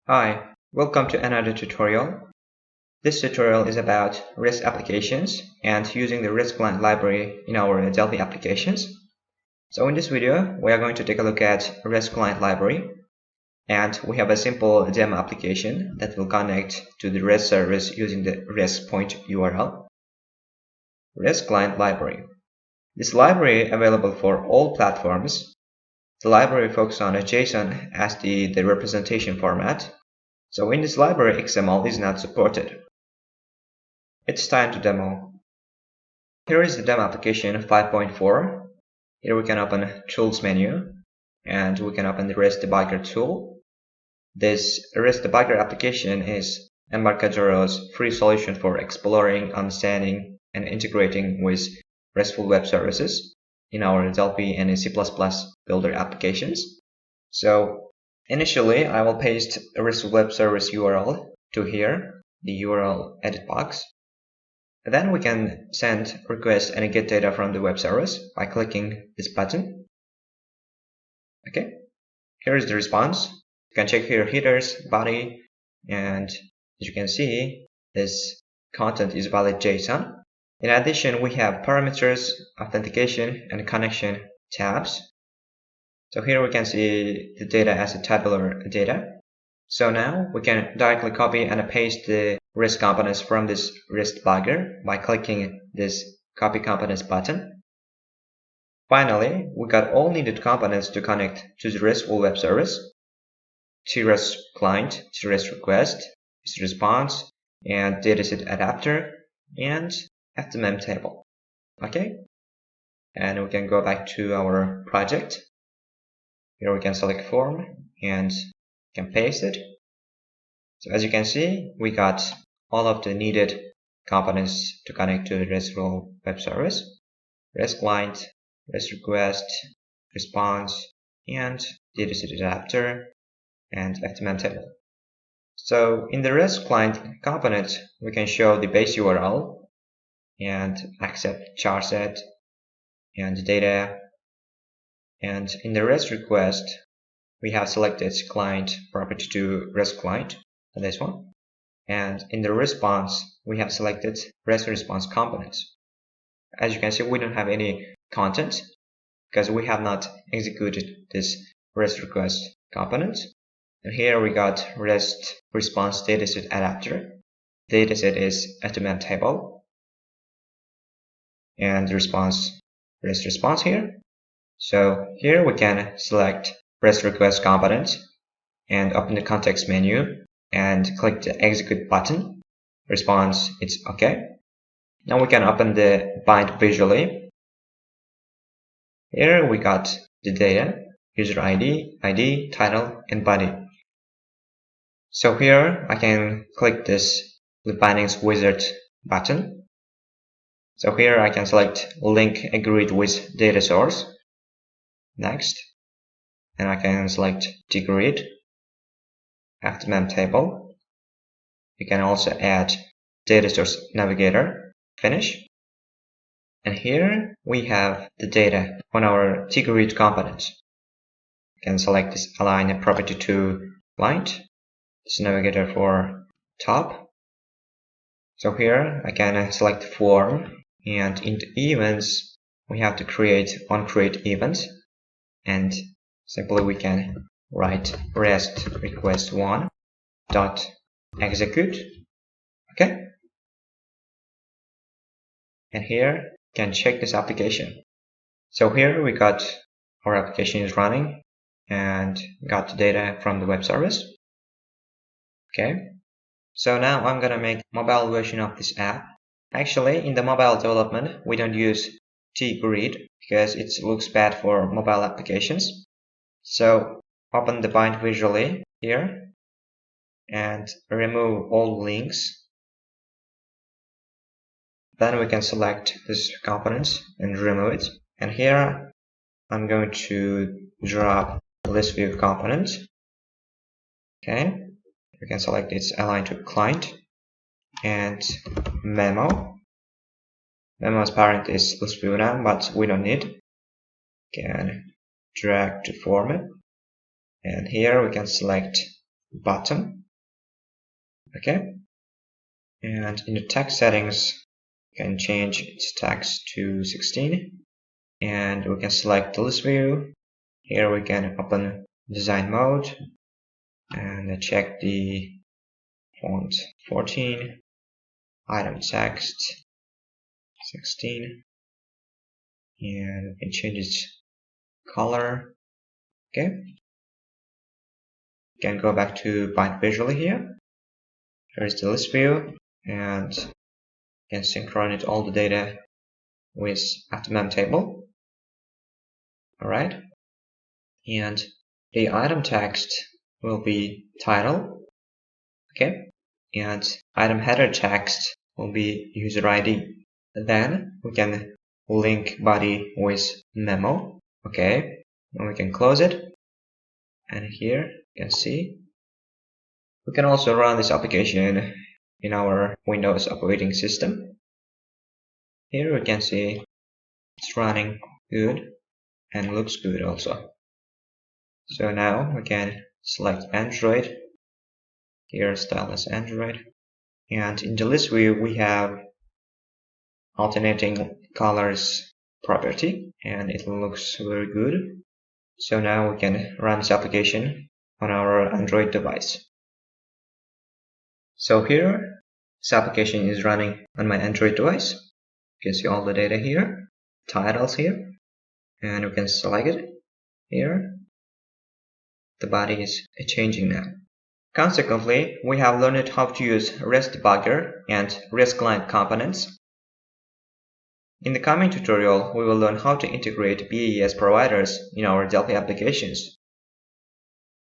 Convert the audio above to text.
Hi, welcome to another tutorial. This tutorial is about REST applications and using the REST client library in our Delphi applications. So in this video, we are going to take a look at REST client library, and we have a simple demo application that will connect to the REST service using the REST point URL. REST client library. This library available for all platforms. The library focuses on a JSON as the representation format. So in this library, XML is not supported. It's time to demo. Here is the demo application 5.4. Here we can open Tools menu and we can open the REST debugger tool. This REST debugger application is Embarcadore's free solution for exploring, understanding, and integrating with RESTful web services in our Delphi and C++ builder applications. So initially, I will paste a RESTful web service URL to here, the URL edit box. Then we can send, request, and get data from the web service by clicking this button. Okay, here is the response. You can check here headers, body, and as you can see, this content is valid JSON. In addition, we have parameters, authentication, and connection tabs. So here we can see the data as a tabular data. So now we can directly copy and paste the REST components from this REST debugger by clicking this copy components button. Finally, we got all needed components to connect to the RESTful web service: TREST client, TREST request, response, and dataset adapter, and FTMM table. Okay, and we can go back to our project. Here we can select form and can paste it. So as you can see, we got all of the needed components to connect to the RESTful web service: REST client, REST request, response, and dataset adapter, and FTMM table. So in the REST client component, we can show the base URL and accept charset and data. And in the REST request, we have selected client property to REST client, this one. And in the response, we have selected REST response components. As you can see, we don't have any content because we have not executed this REST request component. And here we got REST response dataset adapter. Dataset is FTMM table. And the response, REST response here. So here we can select REST request component and open the context menu and click the execute button. Response, it's okay. Now we can open the bind visually. Here we got the data, user ID, title, and body. So here I can click this bindings wizard button. So here I can select link agreed with data source. Next, and I can select degreed, FTMM table. You can also add data source navigator, finish. And here we have the data on our degreed component. You can select this align property to client, this navigator for top. So here I can select form, and in the events we have to create onCreate event. And simply we can write REST request 1 dot execute. Okay. And here you can check this application. So here we got our application is running and got the data from the web service. Okay. So now I'm gonna make mobile version of this app. Actually, in the mobile development, we don't use tgrid because it looks bad for mobile applications. So open the bind visually here and remove all links. Then we can select this component and remove it. And here I'm going to drop list view component. Okay, we can select its align to client and memo. Memo's parent is list view now, but we don't need. Can drag to format, and here we can select button. Okay, and in the text settings, we can change its text to 16, and we can select the list view. Here we can open design mode and check the font 14, item text 16, and we can change its color. Okay, we can go back to bind visually here. Here's the list view, and you can synchronize all the data with mem table. Alright, and the item text will be title. Okay, and item header text will be user ID. Then we can link body with memo. Okay, and we can close it. And here you can see we can also run this application in our Windows operating system. Here we can see it's running good and looks good also. So now we can select Android. Here style is Android, and in the list view we have alternating colors property, and it looks very good. So now we can run this application on our Android device. So here this application is running on my Android device. You can see all the data here, titles here, and we can select it here. The body is changing now. Consequently, we have learned how to use REST debugger and REST client components. In the coming tutorial, we will learn how to integrate BAS providers in our Delphi applications.